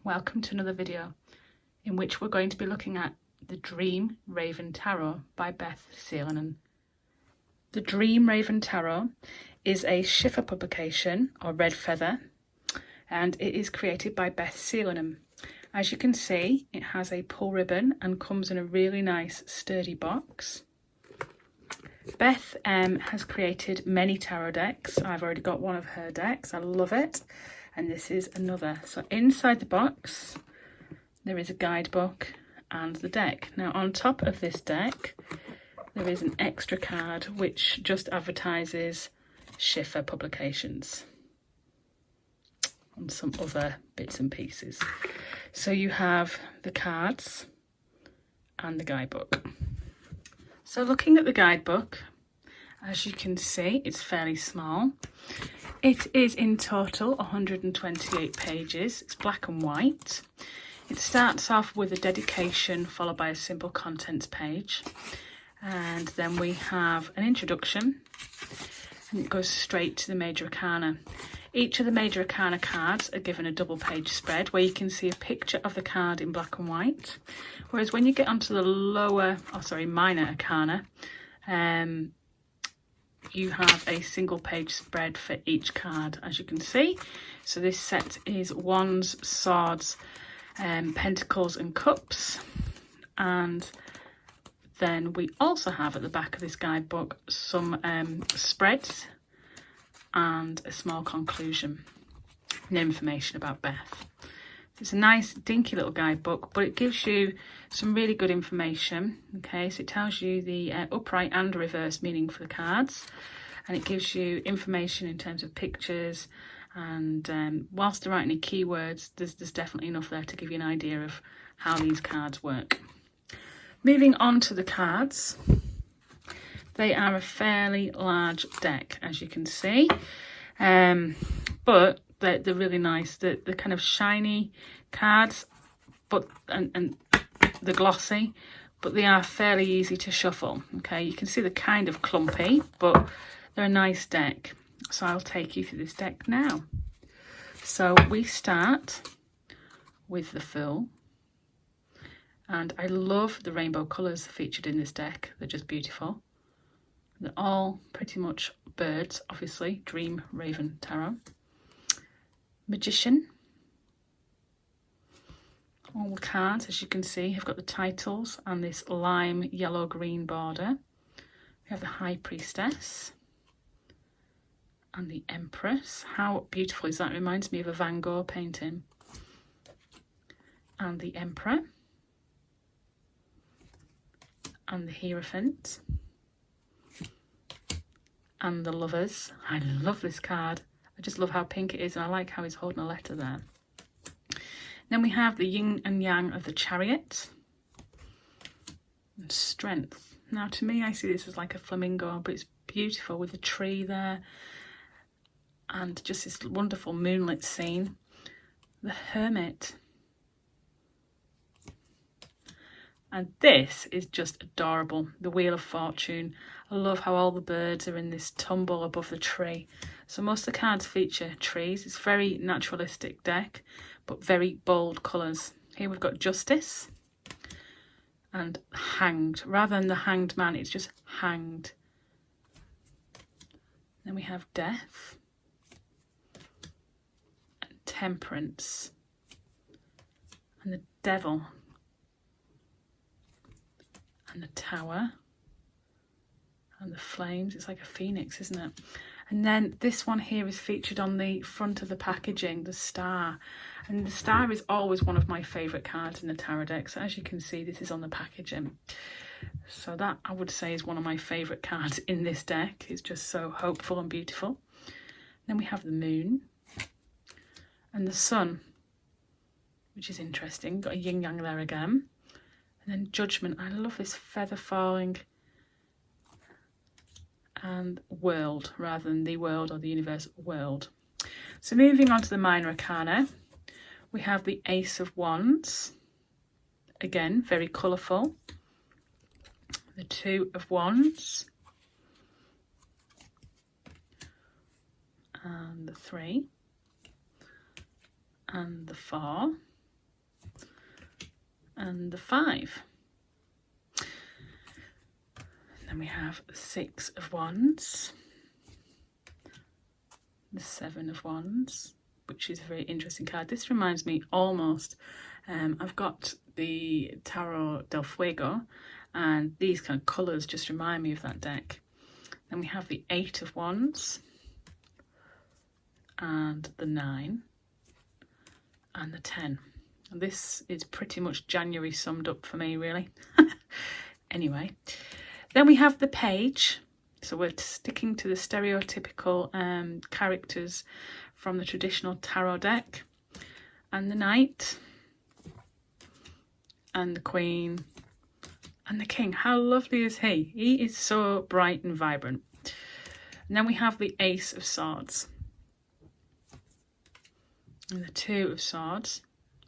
Welcome to another video in which we're going to be looking at The Dream Raven Tarot by Beth Seilanen. The Dream Raven Tarot is a Schiffer publication, or Red Feather, and it is created by Beth Seilanen. As you can see, it has a pull ribbon and comes in a really nice sturdy box. Beth has created many tarot decks. I've already got one of her decks. I love it. And this is another. So inside the box, there is a guidebook and the deck. Now on top of this deck, there is an extra card which just advertises Schiffer publications and some other bits and pieces. So you have the cards and the guidebook. So looking at the guidebook, as you can see, it's fairly small. It is in total 128 pages. It's black and white. It starts off with a dedication followed by a simple contents page. And then we have an introduction and it goes straight to the major arcana. Each of the major arcana cards are given a double page spread where you can see a picture of the card in black and white. Whereas when you get onto the minor arcana, you have a single page spread for each card, as you can see. So this set is Wands, Swords, Pentacles and Cups. And then we also have at the back of this guidebook some spreads and a small conclusion and information about Beth. It's a nice dinky little guidebook, but it gives you some really good information. Okay, so it tells you the upright and reverse meaning for the cards, and it gives you information in terms of pictures, and whilst there aren't any keywords, there's definitely enough there to give you an idea of how these cards work. Moving on to the cards, they are a fairly large deck, as you can see, but they're really nice. They're kind of shiny cards, but and they're glossy, but they are fairly easy to shuffle. Okay, you can see they're kind of clumpy, but they're a nice deck. So I'll take you through this deck now. So we start with the Fool, and I love the rainbow colours featured in this deck. They're just beautiful. They're all pretty much birds, obviously. Dream Raven Tarot. Magician. All the cards, as you can see, have got the titles and this lime yellow green border. We have the High Priestess and the Empress. How beautiful is that? It reminds me of a Van Gogh painting. And the Emperor and the Hierophant and the Lovers. I love this card. I just love how pink it is, and I like how he's holding a letter there. Then we have the Yin and Yang of the Chariot and Strength. Now to me, I see this as like a flamingo, but it's beautiful with the tree there and just this wonderful moonlit scene. The Hermit. And this is just adorable. The Wheel of Fortune. I love how all the birds are in this tumble above the tree. So most of the cards feature trees. It's very naturalistic deck, but very bold colours. Here we've got Justice and Hanged. Rather than the Hanged Man, it's just Hanged. Then we have Death and Temperance and the Devil and the Tower and the Flames. It's like a phoenix, isn't it? And then this one here is featured on the front of the packaging, the Star. And the Star is always one of my favourite cards in the tarot deck. So as you can see, this is on the packaging. So that, I would say, is one of my favourite cards in this deck. It's just so hopeful and beautiful. Then we have the Moon and the Sun, which is interesting. Got a yin yang there again. And then Judgment. I love this feather falling. And World, rather than the world or the universe, world. So moving on to the minor arcana, we have the Ace of Wands. Again, very colourful. The Two of Wands. And the 3. And the 4. and the 5. Then we have the 6 of Wands, the 7 of Wands, which is a very interesting card. This reminds me almost, I've got the Tarot del Fuego, and these kind of colours just remind me of that deck. Then we have the 8 of Wands, and the 9, and the 10. And this is pretty much January summed up for me, really. Anyway, then we have the Page. So we're sticking to the stereotypical characters from the traditional tarot deck. And the Knight, and the Queen, and the King. How lovely is he? He is so bright and vibrant. And then we have the Ace of Swords, and the 2 of Swords.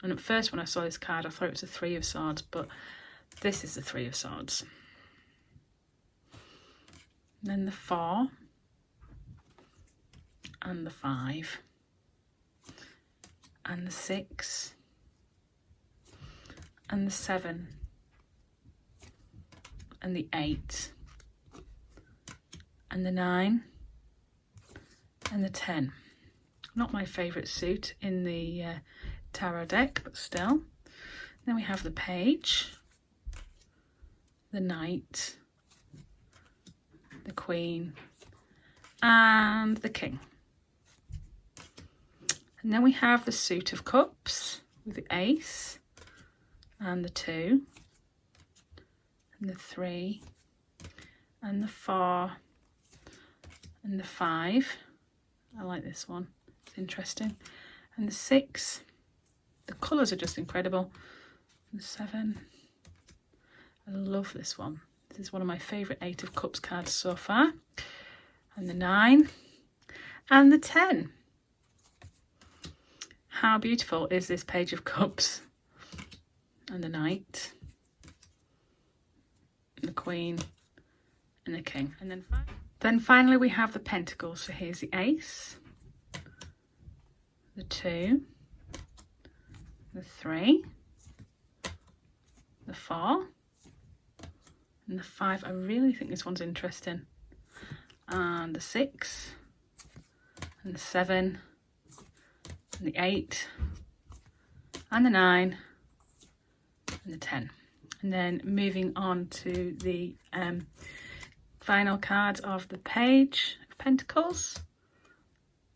And at first when I saw this card I thought it was a 3 of Swords, but this is the 3 of Swords. And then the 4, and the 5, and the 6, and the 7, and the 8, and the 9, and the 10. Not my favourite suit in the tarot deck, but still. Then we have the Page, the Knight, the Queen, and the King. And then we have the suit of Cups with the Ace, and the 2, and the 3, and the 4, and the 5. I like this one, it's interesting. And the 6. The colours are just incredible. And the 7. I love this one. This is one of my favourite 8 of Cups cards so far. And the 9. And the 10. How beautiful is this Page of Cups? And the Knight, and the Queen, and the King. And then finally we have the Pentacles. So here's the Ace, the 2, the 3, the 4, and the 5. I really think this one's interesting. And the 6, and the 7, and the 8, and the 9, and the 10. And then moving on to the final cards of the Page of Pentacles,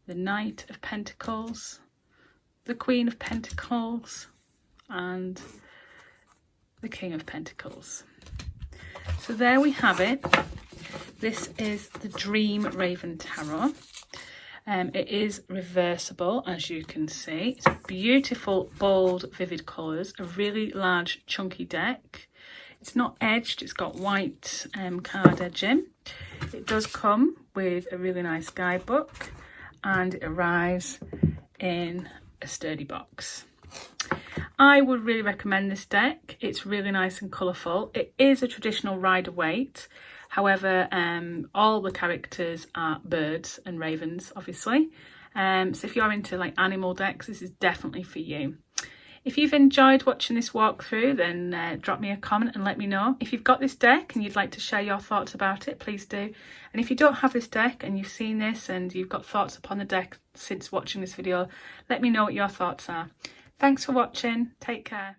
the Knight of Pentacles, the Queen of Pentacles, and the King of Pentacles. So there we have it. This is the Dream Raven Tarot. It is reversible, as you can see. It's beautiful, bold, vivid colours, a really large, chunky deck. It's not edged, it's got white card edging. It does come with a really nice guidebook, and it arrives in a sturdy box. I would really recommend this deck. It's really nice and colourful. It is a traditional Rider-Waite. However, all the characters are birds and ravens, obviously. So if you're into like animal decks, this is definitely for you. If you've enjoyed watching this walkthrough, then drop me a comment and let me know. If you've got this deck and you'd like to share your thoughts about it, please do. And if you don't have this deck and you've seen this and you've got thoughts upon the deck since watching this video, let me know what your thoughts are. Thanks for watching. Take care.